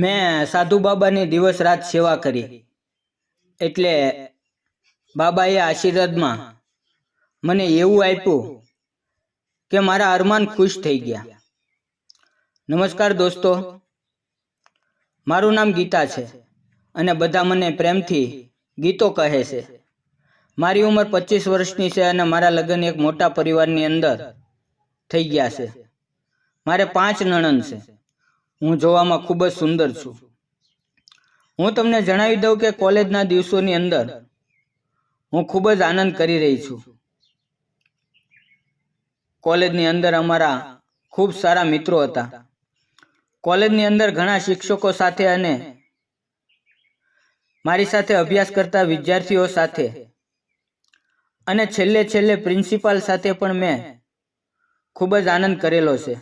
મેં સાધુ બાબાની દિવસ રાત સેવા કરી એટલે બાબાએ આશીર્વાદમાં મને એવું આપ્યું કે મારા અરમાન ખુશ થઈ ગયા. નમસ્કાર દોસ્તો, મારું નામ ગીતા છે અને બધા મને પ્રેમથી ગીતો કહે છે. મારી ઉંમર 25 વર્ષની છે અને મારા લગ્ન એક મોટા પરિવારની અંદર થઈ ગયા છે. મારે 5 નણંદ છે. હું જોવામાં ખૂબ જ સુંદર છું. હું તમને જણાવી દઉં કે કોલેજના દિવસોની અંદર હું ખૂબ જ આનંદ કરી રહી છું. કોલેજની અંદર અમારા ખૂબ સારા મિત્રો હતા. કોલેજની અંદર ઘણા શિક્ષકો સાથે અને મારી સાથે અભ્યાસ કરતા વિદ્યાર્થીઓ સાથે અને છેલ્લે પ્રિન્સિપાલ સાથે પણ મેં ખૂબ જ આનંદ કરેલો છે.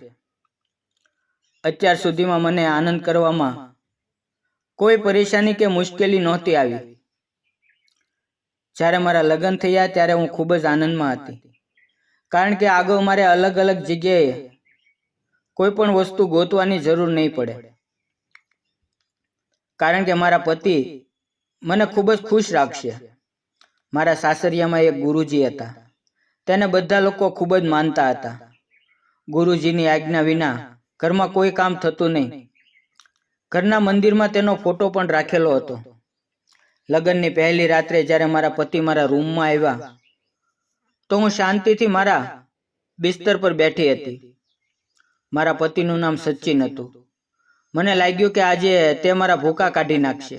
અત્યાર સુધીમાં મને આનંદ કરવામાં કોઈ પરેશાની કે મુશ્કેલી નહોતી આવી. જ્યારે મારા લગ્ન થયા ત્યારે હું ખૂબ જ આનંદમાં હતી, કારણ કે આગળ મારે અલગ અલગ જગ્યાએ કોઈ પણ વસ્તુ ગોતવાની જરૂર નહીં પડે, કારણ કે મારા પતિ મને ખૂબ જ ખુશ રાખશે. મારા સાસરિયામાં એક ગુરુજી હતા. તેને બધા લોકો ખૂબ જ માનતા હતા. ગુરુજીની આજ્ઞા વિના ઘરમાં કોઈ કામ થતું નહીં. ઘરના મંદિરમાં તેનો ફોટો પણ રાખેલો હતો. લગ્નની પહેલી રાત્રે જ્યારે મારા પતિ મારા રૂમમાં આવ્યા તો હું શાંતિથી મારા બિસ્તર પર બેઠી હતી. મારા પતિનું નામ સચિન હતું. મને લાગ્યું કે આજે તે મારા ભૂકા કાઢી નાખશે,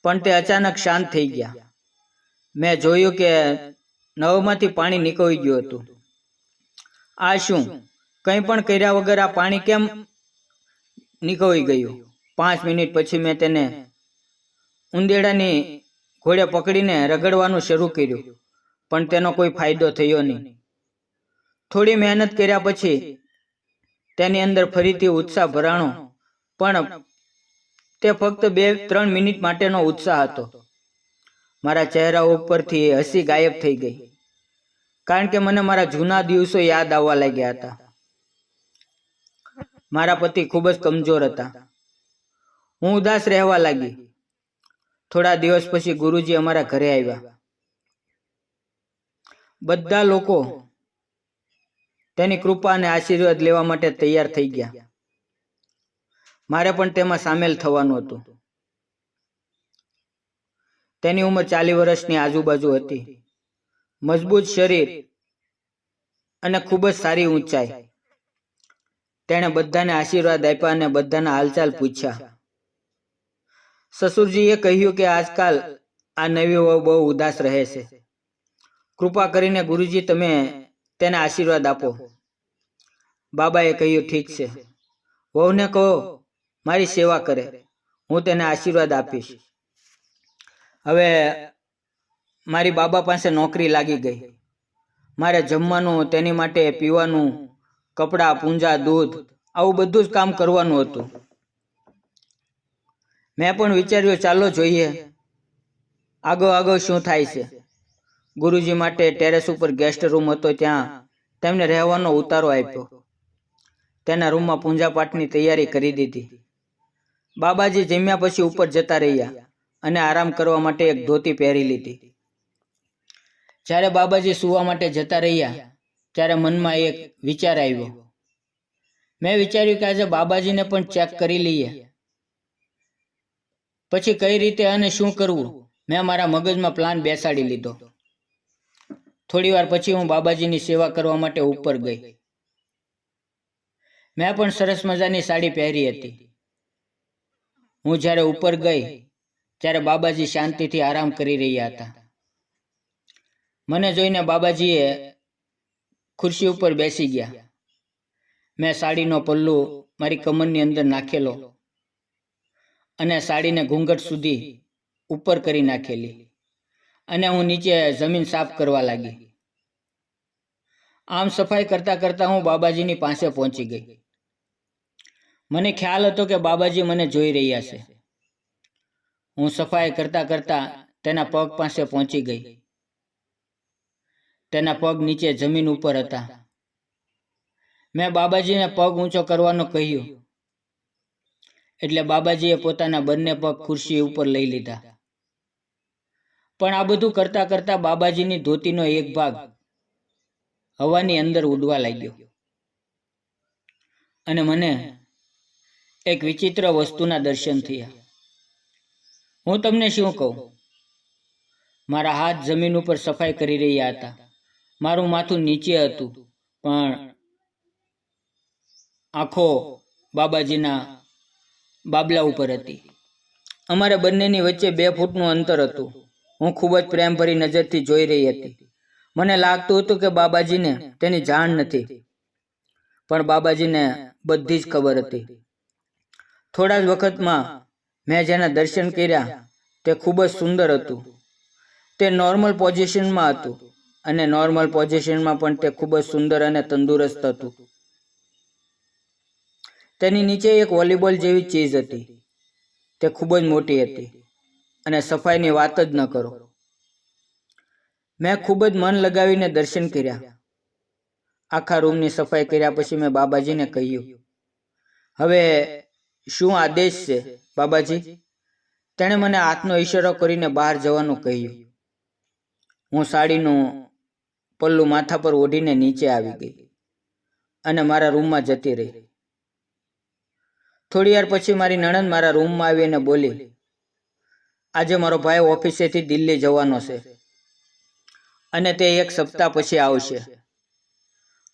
પણ તે અચાનક શાંત થઈ ગયા. મેં જોયું કે નળમાંથી પાણી નીકળી ગયું હતું. આ શું? કંઈ પણ કર્યા વગર આ પાણી કેમ નીકળી ગયું? 5 મિનિટ પછી મેં તેને ઉંદેડાની ઘોડે પકડીને રગડવાનું શરૂ કર્યું, પણ તેનો કોઈ ફાયદો થયો નહીં. થોડી મહેનત કર્યા પછી તેની અંદર ફરીથી ઉત્સાહ ભરાણો, પણ તે ફક્ત 2-3 મિનિટ માટેનો ઉત્સાહ હતો. મારા ચહેરા ઉપરથી હસી ગાયબ થઈ ગઈ, કારણ કે મને મારા જૂના દિવસો યાદ આવવા લાગ્યા હતા. મારા પતિ ખૂબ જ કમજોર હતા. હું ઉદાસ રહેવા લાગી. થોડા દિવસ પછી ગુરુજી અમારા ઘરે આવ્યા. બધા લોકો તેની કૃપા અને આશીર્વાદ લેવા માટે તૈયાર થઈ ગયા. મારે પણ તેમાં સામેલ થવાનું હતું. તેની ઉંમર 40 વર્ષની આજુબાજુ હતી. મજબૂત શરીર અને ખૂબ જ સારી ઊંચાઈ. તેણે બધાને આશીર્વાદ આપ્યા અને બધાના હાલચાલ પૂછ્યા. સસુરજીએ કહ્યું કે આજકાલ આ નવી વહુ બહુ ઉદાસ રહે છે. કૃપા કરીને ગુરુજી તમે તેને આશીર્વાદ આપો. બાબાએ કહ્યું, ઠીક છે, વહુને કહો મારી સેવા કરે, હું તેને આશીર્વાદ આપીશ. હવે મારી બાબા પાસે નોકરી લાગી ગઈ. મારે જમવાનું, તેની માટે પીવાનું, કપડાં, પૂંજા, દૂધ, આવું બધું જ કામ કરવાનું હતું. મેં પણ વિચાર્યું, ચાલો જોઈએ આગળ શું થાય છે. ગુરુજી માટે ટેરેસ ઉપર ગેસ્ટ રૂમ હતો, ત્યાં તેમને રહેવાનો ઉતારો આપ્યો. તેના રૂમમાં પૂજા પાઠની તૈયારી કરી દીધી. બાબાજી જમ્યા પછી ઉપર જતા રહ્યા અને આરામ કરવા માટે એક ધોતી પહેરી લીધી. જ્યારે બાબાજી સૂવા માટે જતા રહ્યા ત્યારે મનમાં એક વિચાર આવ્યો. મેં વિચાર્યું કે આજે બાબાજીને પણ ચેક કરી લઈએ, પછી કઈ રીતે અને શું કરવું. મેં મારા મગજમાં પ્લાન બેસાડી લીધો. થોડી વાર પછી હું બાબાજીની સેવા કરવા માટે ઉપર ગઈ. મેં પણ સરસ મજાની સાડી પહેરી હતી. હું જ્યારે ઉપર ગઈ ત્યારે બાબાજી શાંતિથી આરામ કરી રહ્યા હતા. મને જોઈને બાબાજીએ ખુરશી ઉપર બેસી ગયા. મેં સાડીનો પલ્લુ મારી કમરની અંદર નાખેલો અને સાડીને ઘૂંઘટ સુધી ઉપર કરી નાખેલી અને હું નીચે જમીન સાફ કરવા લાગી. આમ સફાઈ કરતા કરતા હું બાબાજીની પાસે પહોંચી ગઈ. મને ખ્યાલ હતો કે બાબાજી મને જોઈ રહ્યા છે. હું સફાઈ કરતા કરતા તેના પગ પાસે પહોંચી ગઈ. તેના પગ નીચે જમીન ઉપર હતા. મેં બાબાજીને પગ ઊંચો કરવાનું કહ્યું. એટલે બાબાજીએ પોતાના બંને પગ ખુરશી ઉપર લઈ લીધા. પણ આ બધું કરતા કરતા બાબાજીની ધોતીનો એક ભાગ હવાની અંદર ઉડવા લાગ્યો અને મને એક વિચિત્ર વસ્તુના દર્શન થયા. હું તમને શું કહું, મારા હાથ જમીન ઉપર સફાઈ કરી રહ્યા હતા. મારું માથું નીચે હતું, પણ આંખો બાબાજીના બાબલા ઉપર હતી. અમારે બંનેની વચ્ચે 2 ફૂટનું અંતર હતું. હું ખૂબ જ પ્રેમભરી નજરથી જોઈ રહી હતી. મને લાગતું હતું કે બાબાજીને તેની જાણ નથી, પણ બાબાજીને બધી જ ખબર હતી. થોડા જ વખતમાં મેં જેના દર્શન કર્યા તે ખૂબ જ સુંદર હતું. તે નોર્મલ પોઝિશનમાં હતું અને નોર્મલ પોઝિશનમાં પણ તે ખૂબ જ સુંદર અને તંદુરસ્ત હતું. તેની નીચે એક વોલીબોલ જેવી ચીજ હતી. તે ખૂબ જ મોટી હતી અને સફાઈની વાત જ ન કરો. મેં ખૂબ જ મન લગાવીને દર્શન કર્યા. આખા રૂમની સફાઈ કર્યા પછી મેં બાબાજીને કહ્યું, હવે શું આદેશ છે બાબાજી? તેણે મને હાથનો ઈશારો કરીને બહાર જવાનું કહ્યું. હું સાડીનું પલ્લું માથા પર ઓઢીને નીચે આવી ગઈ અને મારા રૂમમાં જતી રહી. થોડી વાર પછી મારી નણંદ મારા રૂમમાં આવી અને બોલી, આજે મારો ભાઈ ઓફિસેથી દિલ્હી જવાનો છે અને તે 1 સપ્તાહ પછી આવશે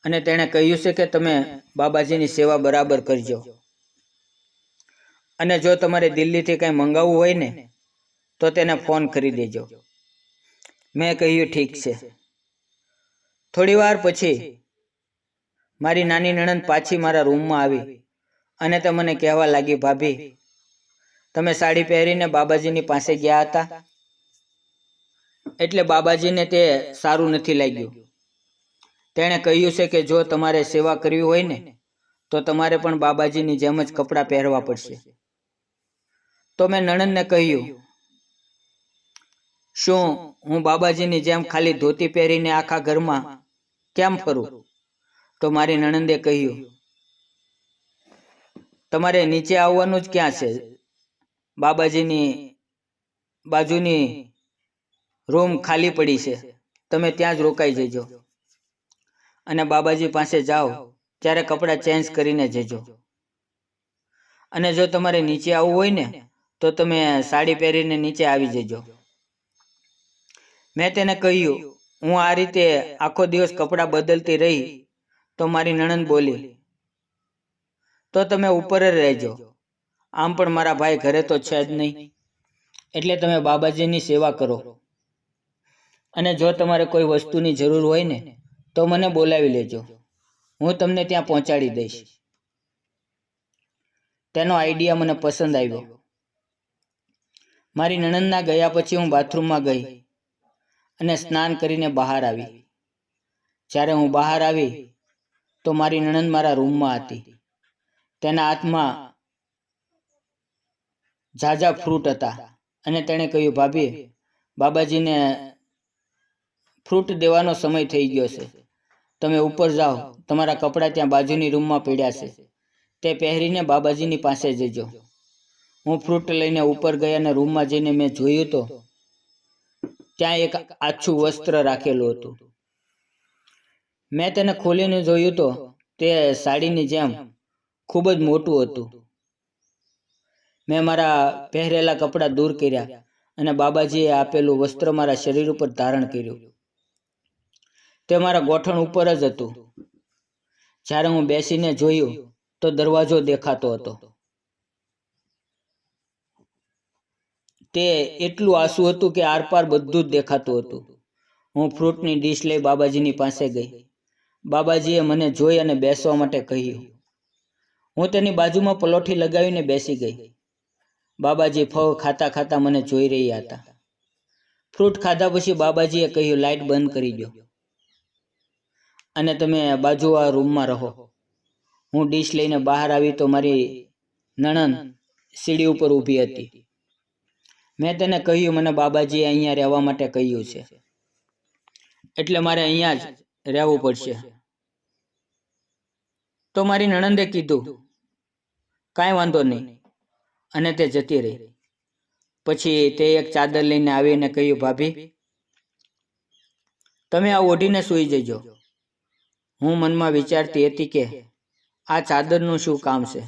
અને તેણે કહ્યું છે કે તમે બાબાજીની સેવા બરાબર કરજો અને જો તમારે દિલ્હીથી કંઈ મંગાવવું હોય ને તો તેને ફોન કરી દેજો. મેં કહ્યું ઠીક છે. થોડી વાર પછી મારી નાની નણંદ પાછી મારા રૂમમાં આવી અને તે મને કહેવા લાગી, ભાભી તમે સાડી પહેરીને બાબાજીની પાસે ગયા હતા? એટલે બાબાજીને તે સારું નથી લાગ્યું. તેણે કહ્યું છે કે જો તમારે સેવા કરવી હોય ને તો તમારે પણ બાબાજીની જેમ જ કપડાં પહેરવા પડશે. તો મેં નણંદને કહ્યું, શું હું બાબાજીની જેમ ખાલી ધોતી પહેરીને આખા ઘરમાં કેમ ફરું? તો મારી નણંદે કહ્યું, તમારે નીચે આવવાનું જ ક્યાં છે? બાબાજીની બાજુની રૂમ ખાલી પડી છે, તમે ત્યાં જ રોકાઈ જજો અને બાબાજી પાસે જાઓ ત્યારે કપડાં ચેન્જ કરીને જજો. અને જો તમારે નીચે આવવું હોય ને તો તમે સાડી પહેરીને નીચે આવી જજો. મેં તેને કહ્યું, હું આ રીતે આખો દિવસ કપડાં બદલતી રહી તો મારી નણંદ બોલી, તો તમે ઉપર જ રહેજો. આમ પણ મારા ભાઈ ઘરે તો છે જ નહીં, એટલે તમે બાબાજીની સેવા કરો અને જો તમારે કોઈ વસ્તુની જરૂર હોય ને તો મને બોલાવી લેજો, હું તમને ત્યાં પહોંચાડી દઈશ. તેનો આઈડિયા મને પસંદ આવ્યો. મારી નણંદના ગયા પછી હું બાથરૂમમાં ગઈ અને સ્નાન કરીને બહાર આવી. જ્યારે હું બહાર આવી તો મારી નણંદ મારા રૂમમાં હતી. તેના હાથમાં ઝાઝા ફ્રૂટ હતા અને તેણે કહ્યું, ભાભી બાબાજીને ફ્રૂટ દેવાનો સમય થઈ ગયો છે, તમે ઉપર જાઓ, તમારા કપડાં ત્યાં બાજુની રૂમમાં પડ્યા છે, તે પહેરીને બાબાજીની પાસે જજો. હું ફ્રૂટ લઈને ઉપર ગયા અને રૂમમાં જઈને મેં જોયું તો ત્યાં એક આછું વસ્ત્ર રાખેલું હતું. મેં તેને ખોલીને જોયું તો તે સાડીની જેમ ખૂબ જ મોટું હતું. મેં મારા પહેરેલા કપડાં દૂર કર્યા અને બાબાજીએ આપેલું વસ્ત્ર મારા શરીર ઉપર ધારણ કર્યું. તે મારા ગોઠણ ઉપર જ હતું. જ્યારે હું બેસીને જોયું તો દરવાજો દેખાતો હતો. તે એટલું આસુ હતું કે આરપાર બધું જ દેખાતું હતું. હું ફ્રૂટની ડીશ લઈ બાબાજીની પાસે ગઈ. બાબાજીએ મને જોઈ અને બેસવા માટે કહ્યું. હું તેની બાજુમાં પલોઠી લગાવીને બેસી ગઈ. બાબાજી ફળ ખાતા ખાતા મને જોઈ રહ્યા હતા. ફ્રૂટ ખાધા પછી બાબાજીએ કહ્યું, લાઇટ બંધ કરી દો અને તમે બાજુવાળા રૂમમાં રહો. હું ડીશ લઈને બહાર આવી તો મારી નણંદ સીડી ઉપર ઊભી હતી. મેં તેને કહ્યું, મને બાબાજીએ અહીંયા રહેવા માટે કહ્યું છે, એટલે મારે અહીંયા જ રહેવું પડશે. તો મારી નણંદે કીધું, કાંઈ વાંધો નહીં, અને તે જતી રહી. પછી તે એક ચાદર લઈને આવીને કહ્યું, ભાભી, તમે આ ઓઢીને સૂઈ જજો. હું મનમાં વિચારતી હતી કે આ ચાદરનું શું કામ છે?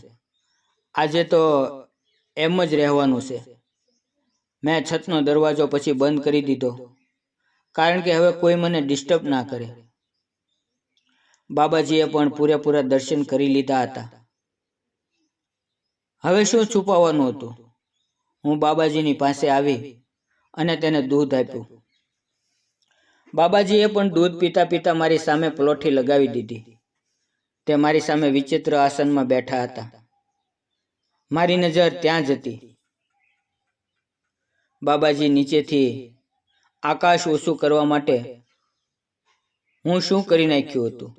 આજે તો એમ જ રહેવાનું છે. મેં છતનો દરવાજો પછી બંધ કરી દીધો, કારણ કે હવે કોઈ મને ડિસ્ટર્બ ના કરે. બાબાજીએ પણ પૂરેપૂરા દર્શન કરી લીધા હતા. હવે શું છુપાવવાનું હતું? હું બાબાજીની પાસે આવી અને તેને દૂધ આપ્યું. બાબાજીએ પણ દૂધ પીતા પીતા મારી સામે પલોઠી લગાવી દીધી. તે મારી સામે વિચિત્ર આસનમાં બેઠા હતા. મારી નજર ત્યાં જ હતી. બાબાજી નીચેથી આકાશ ઓછું કરવા માટે હું શું કરી નાખ્યું હતું?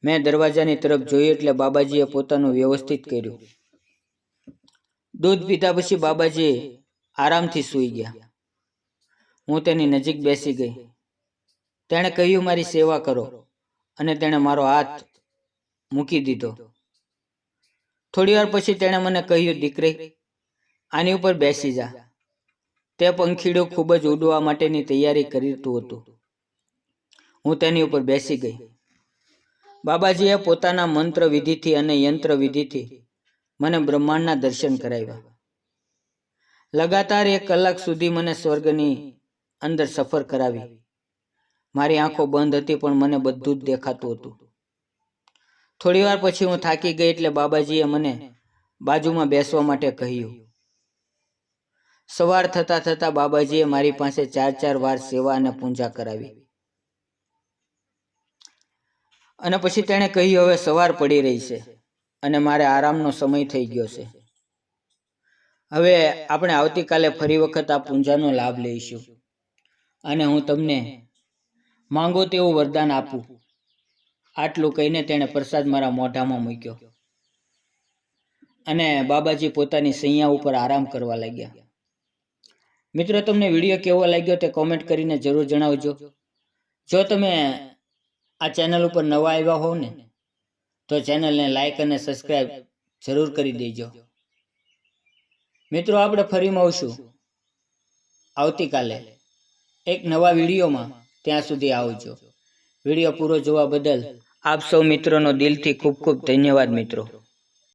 મેં દરવાજાની તરફ જોયું એટલે બાબાજીએ પોતાનું વ્યવસ્થિત કર્યું. દૂધ પીધા પછી બાબાજી આરામથી સૂઈ ગયા. હું તેની નજીક બેસી ગઈ. તેણે કહ્યું, મારી સેવા કરો, અને તેણે મારો હાથ મૂકી દીધો. થોડી વાર પછી તેણે મને કહ્યું, દીકરી, આની ઉપર બેસી જા. તે પંખીડું ખૂબ જ ઉડવા માટેની તૈયારી કરતું હતું. હું તેની ઉપર બેસી ગઈ. બાબાજીએ પોતાના મંત્ર વિધિથી અને યંત્ર વિધિથી મને બ્રહ્માંડના દર્શન કરાવ્યા. લગાતાર 1 કલાક સુધી મને સ્વર્ગની અંદર સફર કરાવી. મારી આંખો બંધ હતી, પણ મને બધું જ દેખાતું હતું. થોડી વાર પછી હું થાકી ગઈ એટલે બાબાજીએ મને બાજુમાં બેસવા માટે કહ્યું. સવાર થતાં થતાં બાબાજીએ મારી પાસે 4 વાર સેવા અને પૂજા કરાવી. અને પછી તેણે કહ્યું, હવે સવાર પડી રહી છે અને મારે આરામનો સમય થઈ ગયો છે. હવે આપણે આવતીકાલે ફરી વખત આ પૂજાનો લાભ લઈશું અને હું તમને માંગો તેવું વરદાન આપું. આટલું કહીને તેણે પ્રસાદ મારા મોઢામાં મૂક્યો અને બાબાજી પોતાની સૈયા ઉપર આરામ કરવા લાગ્યા. મિત્રો, તમને વિડીયો કેવો લાગ્યો તે કોમેન્ટ કરીને જરૂર જણાવજો. જો તમે આ ચેનલ ઉપર નવા આવ્યા હોવ ને તો ચેનલને લાઈક અને સબસ્ક્રાઈબ જરૂર કરી દેજો. મિત્રો, આપણે ફરી મળશું આવતીકાલે એક નવા વિડીયોમાં. ત્યાં સુધી આવજો. વિડીયો પૂરો જોવા બદલ આપ સૌ મિત્રોનો દિલથી ખૂબ ખૂબ ધન્યવાદ મિત્રો.